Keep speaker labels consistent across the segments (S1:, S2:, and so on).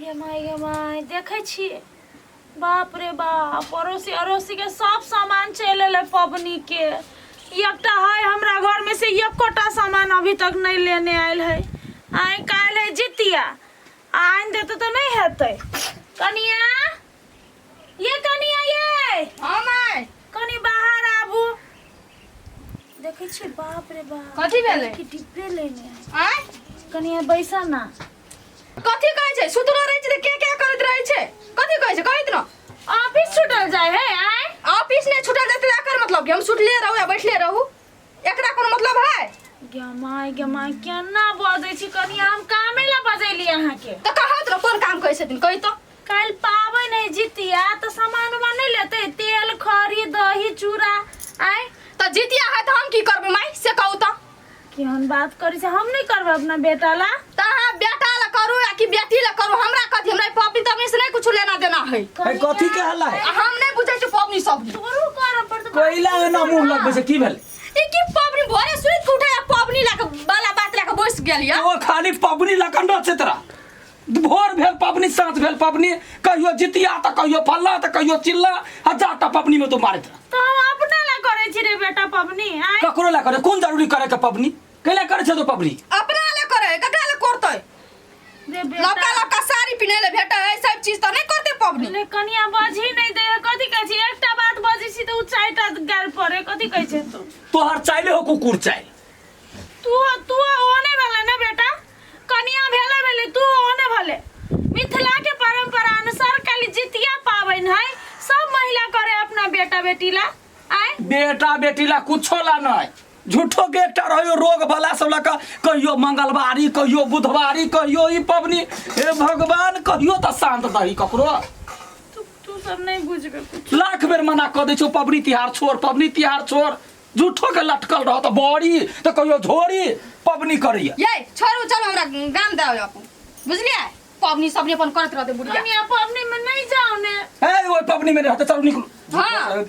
S1: गे my देखे छी बाप रे बाप अड़ोसी अड़ोसी के सब सामान चल एले पबनी के एकटा है हमरा घर में से एकोटा सामान अभी तक नहीं लेने आयल है। आइ काल है जितिया आइन देते तो नहीं हेतै। कनिया ये कनिया ये
S2: हां माय
S1: कनी बाहर आबू। देखे छी बाप रे बाप
S2: कथि भेलै
S1: की डिब्बे लेने
S2: आय
S1: कनिया बैसा ना।
S2: कथि कहै छै सुतलो रहै छै त के करैत रहै छै कथि कहै छै कहैत न
S1: ऑफिस छूटल जाय है। आय
S2: ऑफिस ने छूटल जेते एकर मतलब कि हम सुतले रहू या बैठले रहू एकरा कोनो मतलब है।
S1: गे माय केना बजै छी कनिया हम कामे ला बजैली अहाँ के
S2: त कहत र कोन काम कहै छथिन कहि त
S1: काल पावन है जितिया त सामान नहीं लेते तेल खरी दही चूड़ा। आय
S2: त जितिया है त हम की करबै माई से कहू त
S1: केहन बात करै छै हम नहीं करबै अपना बेटा ला
S2: त हां बेटा ला करू या कि बेटी ला करू हमरा कथि हमरा पपनी तपनी से नहीं कुछ लेना देना है।
S3: कथी के हल्ला है
S2: हम नहीं बुझै छी पपनी सब
S1: तोरू कर पर तो
S3: कोइला ना मुंह लगबै छै की भेल
S2: ई की पपनी भोरे सुइत के उठे पपनी ला के बाला बात ला के बैस गेल या
S3: ओ खाली पबनी लकंड छै तोरा। भोर भेल पबनी साँझ भेल पबनी कहियो जितिया त कहियो फल्ला त कहियो चिल्ला हजारटा पबनी में तू मारत रह।
S1: तो हम अपना ला करे छी रे बेटा पबनी। आय
S3: ककरो ला करे कोन जरूरी करे के पबनी कैला करे छै तो पबनी
S2: अपना ले करे ककरा ले करतै
S1: रे बेटा
S2: लड़का लड़का साड़ी पिने ले भेटे है सब चीज त नहीं करते पबनी
S1: ले कनिया बजी नहीं दे कथि कहै छी एकटा बात बजी छी त उ चाइटा गाल परे कथि कहै छै तू
S3: तोहर चाइले हो कुकुर चाइल
S1: तू होने वाला ना बेटा कनिया भेले तू होने वाले। मिथिला के परंपरा अनुसार काली जितिया पावन है सब महिला करे अपना बेटा बेटी ला। आय
S3: बेटा बेटी ला कुछो ला नहीं झूठो के एकटा रहियो रोग भला सब ला कहियो मंगलवारी कहियो बुधवारी कहियो ई पबनी हे भगवान कहियो त शांत दही ककरो
S1: तू सब नहीं बुझबे कुछ
S3: लाख बेर मना क दै छौ पबनी तिहार छोड़ झूठो के लटकल रह त बड़ी त कहियो झोरी पबनी करैया
S2: ये छोरू चलो हमरा गाम दाओ अपन बुझलिए पबनी सबने अपन करत रहते बुढ़िया
S1: कनिया पबनी में नहीं जाओ ने
S3: ए ओइ पबनी में रहते चलो निकलो।
S2: हां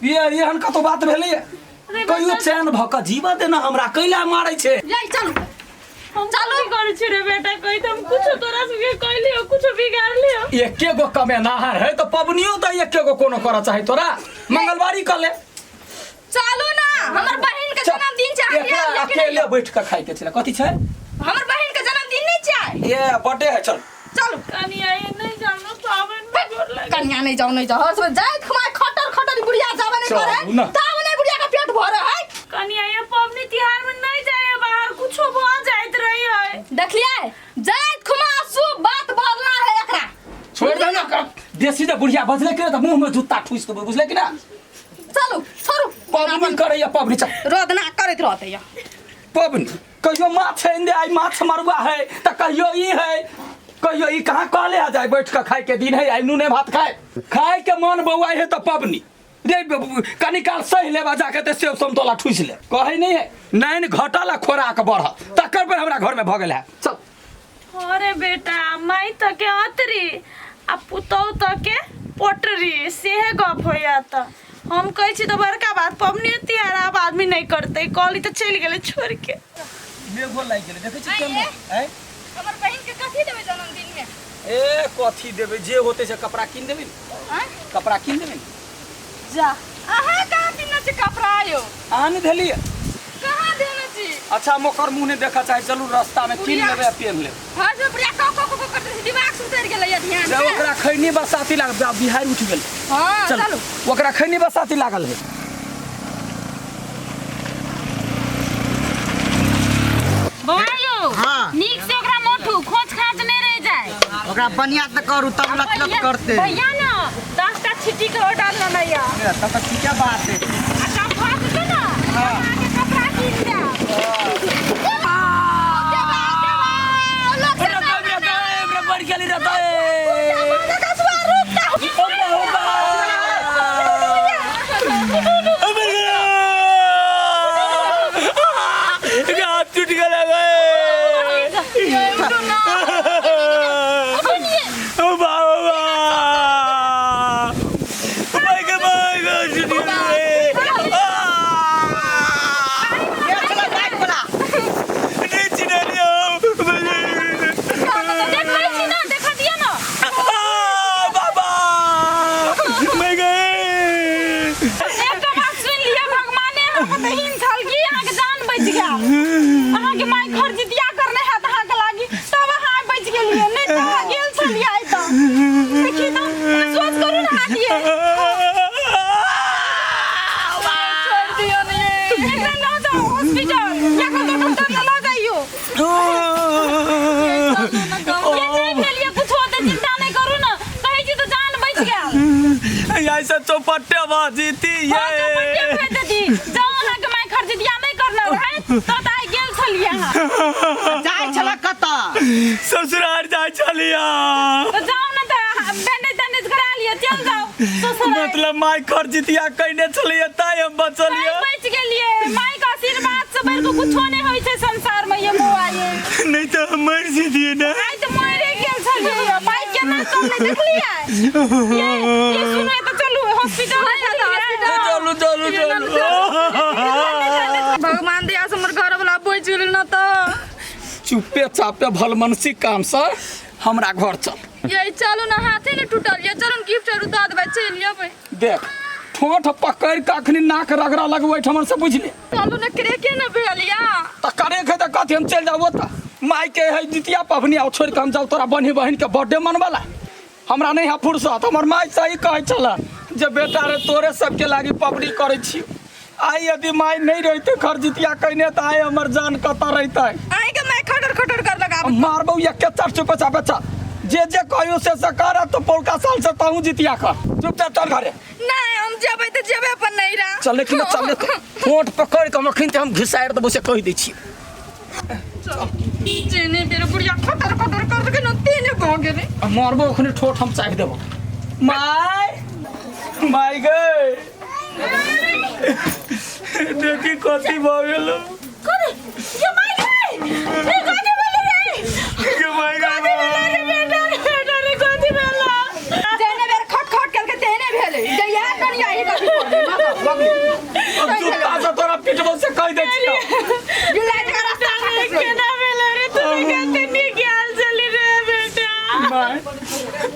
S3: ये एहन कतो बात भेलै कहियो चैन भक जीवा देना हमरा कैला मारै छै।
S2: ले चल
S1: हम चलो करे छी रे बेटा कहि त हम कुछ तोरा से कहलियो कुछ बिगाड़ लियो
S3: एके गो कमेनाहर है तो पबनियो त एके गो कोनो कर चाहे तोरा मंगलवारी कर ले
S2: चलो ना हमर बहिन के जन्मदिन चाहिए
S3: अकेले बैठ के खाइ के छला कथि छै
S2: हमर बहिन के जन्मदिन नहीं चाहिए
S3: ये बर्थडे है चल
S2: चलो
S1: कनिया ये नहीं जानो पावन में गोर लगे
S2: कन्या नहीं जाओ हस जाय खमा खटर बुढ़िया जाबे नहीं करे तब नहीं बुढ़िया का पेट भरे है।
S1: कनिया ये पबनी तिहार में नहीं जाए बाहर कुछो भ जाइत रही है
S2: देखलिए जाय खमा शुभ बात बोलना है एकरा
S3: छोड़ दे ना देसी जे बुढ़िया बजले के त मुंह में जूता ठुस देबे बुझले कि ना
S2: चलो छोरू
S3: पबनी करे या पबनी चल
S2: रोदना करत रहते या
S3: पबनी कहियो माछ है आई माछ मरुआ है त कहियो ई है कहियो ई कहां कहले आ जाए बैठ के खाए के दिन है आई नूने भात खाए के मन बौआई है त पबनी रे कनी काल सही लेबा जाके त सेब समतोला ठुस ले कहै नहीं है नैन घटला खोराक बढ़ तकर पर हमरा घर में भ गेल है चल।
S1: अरे बेटा माई त के अतरी आ पुतौ त के पोटरी सेहे गप होया त हम कहै छी त बड़का बात पबनी तिहार अब आदमी नहीं करते कॉली त चल गेले छोड़ के
S3: मेघो लाग गेले देखै छी केम है
S2: हमर बहिन के कथि देबे जन्मदिन में
S3: ए कथी देबे जे होते से कपड़ा किन देबे
S2: हैं
S3: कपड़ा किन देबे
S2: जा अहाँ कहाँ पिन्ना छ कपड़ा आयो
S3: आन देली
S2: कहाँ देने छी
S3: अच्छा मोकर मुंह ने देखा चाहे चलू रास्ता में किन लेबे पहन ले
S2: हां जो बुढ़िया को करते दिमाग सुतर गेलै या ध्यान
S3: जब ओकरा खैनी बसाती लाग बिहार उठ गेल
S2: हां
S3: चलो ओकरा खैनी बसाती लागल है
S1: बौआयो
S4: हाँ।
S1: नीक से ओकरा मोठू खोज खाच नहीं रह जाए
S4: ओकरा बढ़िया से करू तब लत करते
S1: भैया ना 10 टा छिटी के ऑर्डर लेना या
S4: तब तो ठीक बात है
S1: अच्छा फास के ना आके कपड़ा किन जा
S3: बढ़ गेली रहता टूट गया चौपट्टे बाजीती
S1: हाँ, चौपट्टे भेज दी जाओ ना के माय खर्च दिया नहीं करना है तो ताई गेल छलिया
S4: जाय छला कता
S3: ससुराल जाय छलिया
S1: तो जाओ ना तो बैंडेज करा लिया चल जाओ ससुराल
S3: मतलब माय खर्चितिया कहने छलिया ताई हम बचलिया
S1: माय बच गेलिए माय का आशीर्वाद से बड़ को कुछ नहीं होई छै संसार में ये मोआए
S3: नहीं तो हम मर जतिए ना
S1: आई तो मरे गेल छलिए माय केना कम नहीं देखलिए ये सुने तो चलू हॉस्पिटल
S3: चलो
S2: भगवान दया से हमर घर वाला बच गेल ना तो
S3: चुपे चापे भलमनसी काम से हमरा घर चल
S2: ये चलो ना हाथे ने टूटल ये चलो गिफ्ट उतार देबै चल लेबै
S3: देख ठोठ पकड़ के अखनी नाक रगड़ा लगबै हमर से बुझले
S2: चलो ना करे के ना भेलिया
S3: त करे के त कथि हम चल जाबो त माई के है द्वितीय पबनी आ छोड़ के हम जाऊ तोरा बहनी बहन के बर्थडे मनवाला हमरा नहीं है फुर्सत हमर माई सही कहै छला जे बेटा रे तोरे सबके लागी पबनी करै छी आई यदि माई नहीं रहते खरजितिया कहने त आए हमर जान कत रहते
S2: आई के मैं खटर कर लगा
S3: मारबो एक के चार चुप चापे चा जे कहियो से कर तो पौका साल से ताहू जितिया कर चुपचाप चल घरे
S2: नहीं हम जेबै त जेबै अपन नहीं रहा
S3: चल लेकिन चल ले फोट पकड़ के मखिन ते हम घिसाएर देबो से कह दै छी
S2: जेने बेर बुढ़िया खटर कर के न तेने भ गेले
S3: मारबो ओखने ठोठ हम चाहि देबो माई गए देखी कथी भ गेलो
S1: करे ये माय गई ये गाने वाले रे
S3: के माई गए
S1: बेटा रे कथी भेला
S2: जेने बेर खट के तेने भेले जे यार कनिया ही कभी
S3: अब तू ताजा तोरा पिटबो से कह दै छी
S2: बिल्ला जगह रास्ता
S1: केना भेला रे तू कहते नहीं ज्ञान चली रे बेटा
S3: माई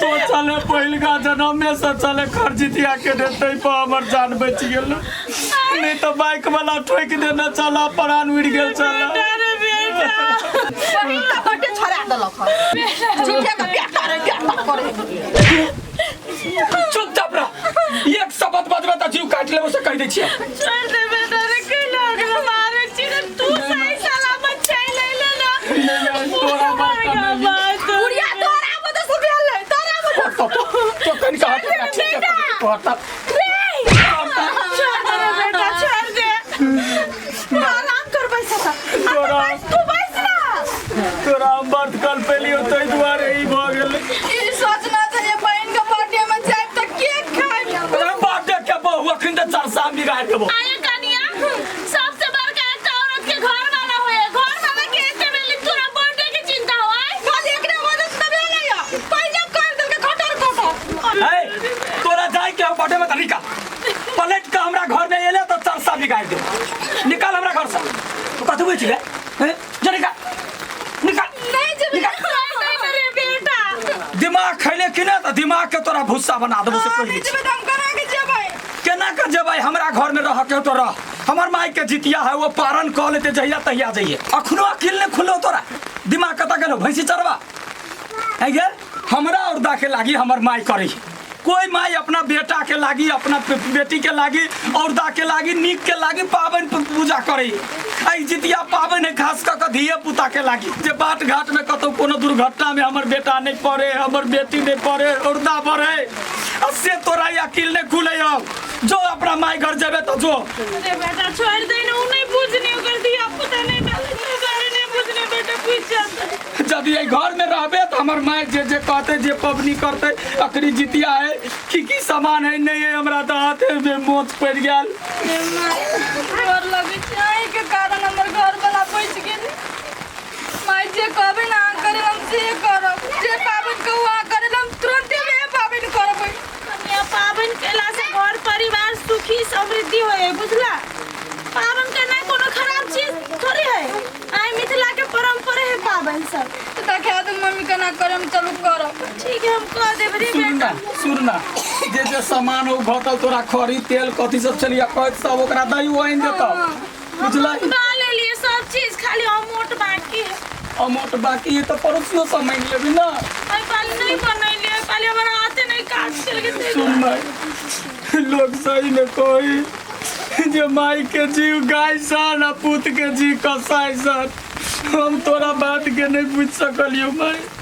S3: तो चले पहिल का जन्म में से चले खरजितिया के देते पर हमर जान बच गेल नहीं तो बाइक वाला ठोक देना चला प्राण उड़ गेल चला
S1: अरे बेटा
S2: वही का बटे छोड़ा देलक झूठे का बेटा रे बेटा करे
S3: चुपचाप रह एक शब्द बजबे त जीव काट लेबो से कह दै छियै
S1: छोड़ दे बेटा रे के लोग मारे छी तू सही सलामत छै ले ना
S3: तोरा बात नहीं
S2: बुढ़िया तोरा मत से भेले तोरा मत
S3: तो कन का हट ठीक है पता
S1: छोड़ दे बेटा छोड़ दे आराम कर बैसा
S3: तोरा
S1: तू बैस ना
S3: तोरा बर्थ कल पेलियो तई दुआरे ही भ गेल
S2: ई सोचना चाहिए बहन के बर्थडे में जाए त केक खाए
S3: बर्थडे के बहु अखन त चरसा बिगाड़ देबो
S1: आये कनिया सबसे बड़का एक औरत के घर वाला होए घर वाला के एते में तोरा बर्थडे के चिंता होय
S2: खाली एकरे मदद त भेले या पहले कर दे के खटर
S3: है तोरा जाय के बर्थडे में तरीका पलट के हमरा घर में एले तो चरसा बिगाड़ दे निकाल हमरा घर से तू कथि बुझ ले हैं जा निकाल
S2: नहीं जब
S1: अरे बेटा
S3: दिमाग खैले कि ना तो दिमाग के तोरा भुस्सा बना देबो से कह दै छी
S2: जब हम करा के जेबै
S3: केना के जेबै हमरा घर में रह के तो रह हमर माई के जितिया है वो पारण क लेते जहिया तहिया जाइए अखनो अकिल ने खुलो तोरा दिमाग कता गेलो भैंसी चरवा है गे हमरा और दा के लागी हमर माई करी कोई माई अपना बेटा के लागी अपना बेटी के लागी और दा के लागी नीक के लागी पावन पूजा करे आई जितिया पावन है खास कर धिया पुता के लागी जे बाट घाट में कतो कोनो दुर्घटना में हमर बेटा नहीं पड़े हमर बेटी नहीं पड़े और दा पड़े से तोरा अकिल ने खुले जो अपना माई घर जेबे तो जो
S1: अरे बेटा छोड़ दे ना नहीं पूछने कर दिया पता नहीं नहीं पूछने बेटा पूछ जाता
S3: जब ये घर में रहबे तो हमर माई जे कहते जे पबनी करते अकरी जितिया है की सामान है नहीं है हमरा तो हाथे में मोच पड़ गेल
S2: डर लगे चाहे के कारण हमर घर वाला बच गेल माई जे कहबे ना करे हम से करब जे पावन को हुआ करे हम तुरंत में पावन करबै
S1: कन्या पावन केला से घर परिवार सुखी समृद्धि होए बुझला पावन के नहीं कोनो खराब चीज थोड़ी है आई मिथिला के परंपरा है पावन सब
S2: तो क्या तुम मम्मी के ना करे हम चलू करब
S1: ठीक है हम कह देब रे बेटा
S3: सुनना जे सामान हो घटल तोरा खरी तेल कथी सब चलिया कहत सब ओकरा दही वही देता बुझला
S1: ले लिए सब चीज खाली अमोट बाकी है
S3: अमोट बाकी है तो पड़ोसियों सब मांग लेबी ना
S1: आई पाल नहीं बनैले पाले हमरा हाथे नहीं काट चल के
S3: सुन भाई लोग सही में कोई जे माई के जीव गाय सन आ पुत के जीव कसाई सन हम तोरा बात के नहीं बुझ सकलियो माई